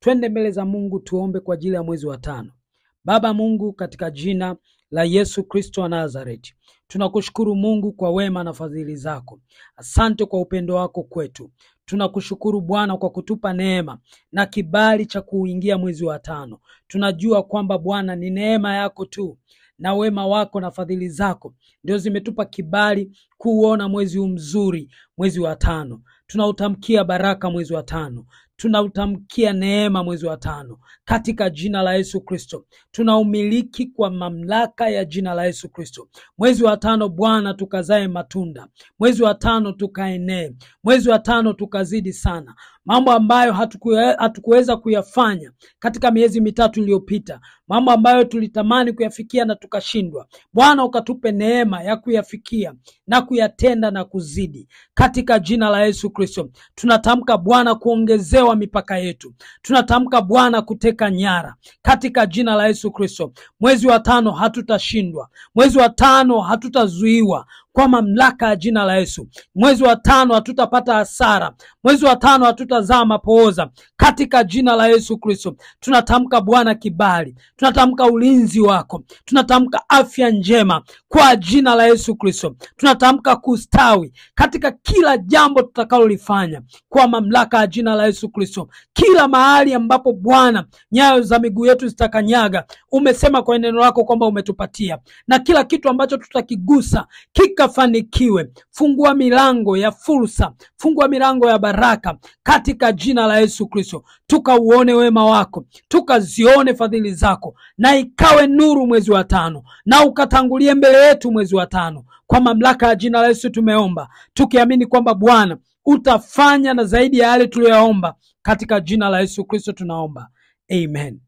Twende mbele za Mungu tuombe kwa ajili ya mwezi wa 5. Baba Mungu, katika jina la Yesu Kristo wa Nazareti, tunakushukuru Mungu kwa wema na fadhili zako. Asante kwa upendo wako kwetu. Tunakushukuru Bwana kwa kutupa neema na kibali cha kuingia mwezi wa 5. Tunajua kwamba Bwana ni neema yako tu na wema wako na fadhili zako ndio zimetupa kibali kuona mwezi mzuri, mwezi wa 5. Tunautamkia baraka mwezi wa 5. Tunautamkia neema mwezi wa 5 katika jina la Yesu Kristo. Tunaumiliki kwa mamlaka ya jina la Yesu Kristo. Mwezi wa 5 Bwana, tukazae matunda. Mwezi wa 5 tukaenee. Mwezi wa 5 tukazidi sana. Mambo ambayo hatukuweza kuyafanya katika miezi mitatu iliyopita, mambo ambayo tulitamani kuyafikia na tukashindwa, Bwana ukatupe neema ya kuyafikia na kuyatenda na kuzidi katika jina la Yesu Kristo. Tunatamka Bwana kuongezewa mipaka yetu. Tunatamka Bwana kuteka nyara katika jina la Yesu Kristo. Mwezi wa 5 hatutashindwa. Mwezi wa 5 hatutazuiwa kwa mamlaka ya jina la Yesu. Mwezi wa 5 hatutapata hasara. Mwezi wa 5 hatutazaa mapooza katika jina la Yesu Kristo. Tunatamka Bwana kibali. Tunatamka ulinzi wako. Tunatamka afya njema kwa jina la Yesu Kristo. Tunatamka kustawi katika kila jambo tutakalolifanya kwa mamlaka ya jina la Yesu Kristo. Kila mahali ambapo Bwana nyayo za miguu yetu zitakanyaga, umesema kwa neno lako kwamba umetupatia, na kila kitu ambacho tutakigusa kikafanikiwe. Fungua milango ya fursa, fungua milango ya baraka katika jina la Yesu Kristo. Tukauone wema wako, tukazione fadhili zako, na ikawe nuru mwezi wa 5, na ukatangulie mbele yetu mwezi wa 5. Kwa mamlaka ya jina la Yesu tumeomba, tukiamini kwamba Bwana utafanya na zaidi ya yale tuliyoomba. Katika jina la Yesu Kristo tunaomba. Amen.